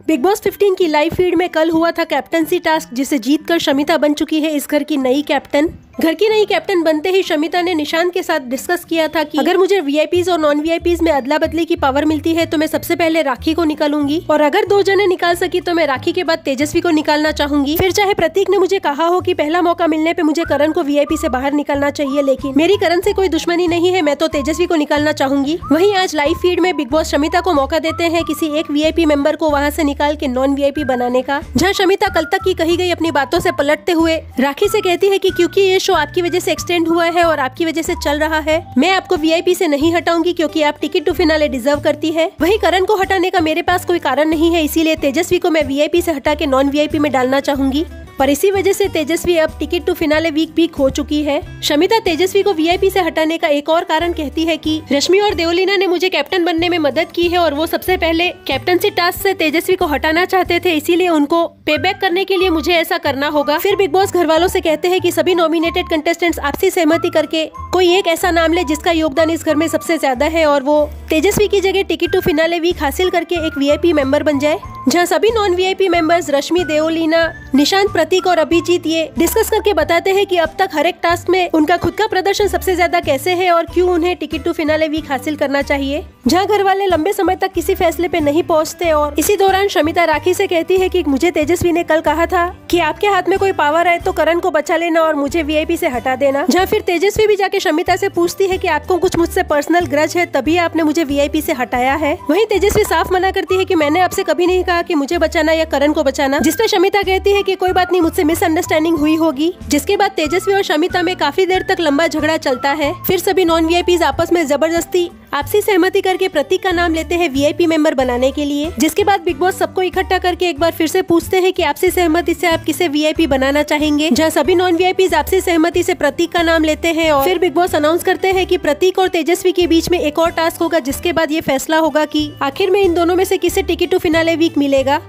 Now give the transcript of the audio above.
Big boss 15 की live feed में कल हुआ था कैप्टनसी टास्क, जिसे जीतकर शमिता बन चुकी है इस घर की नई कैप्टन। घर की नई कैप्टन बनते ही शमिता ने निशांत के साथ डिस्कस किया था कि अगर मुझे वीआईपीज और नॉन वीआईपीज में अदला बदली की पावर मिलती है तो मैं सबसे पहले राखी को निकालूंगी, और अगर 2 जने निकाल सकी तो मैं राखी के बाद तेजस्वी को निकालना चाहूंगी। फिर चाहे प्रतीक ने मुझे कहा हो कि पहला मौका मिलने पे मुझे करण को वीआईपी से बाहर निकालना चाहिए, लेकिन मेरी करण से कोई दुश्मनी नहीं है, मैं तो तेजस्वी को निकालना चाहूंगी। वहीं आज लाइव फीड में बिग बॉस शमिता को मौका देते हैं किसी एक वीआईपी मेंबर को वहाँ से निकाल के नॉन वीआईपी बनाने का, जहाँ शमिता कल तक की कही गई अपनी बातों से पलटते हुए राखी से कहती है कि क्योंकि ये शो आपकी वजह से एक्सटेंड हुआ है और आपकी वजह से चल रहा है, मैं आपको वीआईपी से नहीं हटाऊंगी क्योंकि आप टिकट टू फिनाले डिजर्व करती है। वहीं करण को हटाने का मेरे पास कोई कारण नहीं है, इसीलिए तेजस्वी को मैं वीआईपी से हटा के नॉन वीआईपी में डालना चाहूंगी। पर इसी वजह से तेजस्वी अब टिकट टू फिनाले वीक भी खो चुकी है। शमिता तेजस्वी को वीआईपी से हटाने का एक और कारण कहती है कि रश्मि और देवलीना ने मुझे कैप्टन बनने में मदद की है और वो सबसे पहले कैप्टनसी टास्क से तेजस्वी को हटाना चाहते थे, इसीलिए उनको पे बैक करने के लिए मुझे ऐसा करना होगा। फिर बिग बॉस घर वालों से कहते हैं कि सभी नॉमिनेटेड कंटेस्टेंट्स आपसी सहमति करके कोई एक ऐसा नाम ले जिसका योगदान इस घर में सबसे ज्यादा है और वो तेजस्वी की जगह टिकट टू फिनाले वीक हासिल करके एक वीआईपी मेंबर बन जाए, जहाँ सभी नॉन वीआईपी मेंबर्स रश्मि, देवलीना, निशांत, प्रतीक और अभिजीत ये डिस्कस करके बताते हैं कि अब तक हर एक टास्क में उनका खुद का प्रदर्शन सबसे ज्यादा कैसे है और क्यों उन्हें टिकट टू फिनाले वीक हासिल करना चाहिए, जहाँ घर वाले लंबे समय तक किसी फैसले पे नहीं पहुँचते। और इसी दौरान शमिता राखी से कहती है कि मुझे तेजस्वी ने कल कहा था कि आपके हाथ में कोई पावर है तो करण को बचा लेना और मुझे वीआईपी से हटा देना, जहाँ फिर तेजस्वी भी जाके शमिता से पूछती है कि आपको कुछ मुझसे पर्सनल ग्रज है तभी आपने मुझे वीआईपी से हटाया है। वहीं तेजस्वी साफ मना करती है कि मैंने आपसे कभी नहीं कहा कि मुझे बचाना या करण को बचाना, जिसपे शमिता कहती है कि कोई बात नहीं, मुझसे मिसअंडरस्टैंडिंग हुई होगी। जिसके बाद तेजस्वी और शमिता में काफी देर तक लंबा झगड़ा चलता है। फिर सभी नॉन वीआईपीज आपस में जबरदस्ती आपसी सहमति करके प्रतीक का नाम लेते हैं वीआईपी मेंबर बनाने के लिए, जिसके बाद बिग बॉस सबको इकट्ठा करके एक बार फिर से पूछते हैं कि आपसी सहमति से आप किसे वीआईपी बनाना चाहेंगे, जहां सभी नॉन वीआईपीज आपसी सहमति से प्रतीक का नाम लेते हैं। और फिर बिग बॉस अनाउंस करते हैं कि प्रतीक और तेजस्वी के बीच में एक और टास्क होगा, जिसके बाद ये फैसला होगा कि आखिर में इन दोनों में से किसे टिकट टू फिनाले वीक मिलेगा।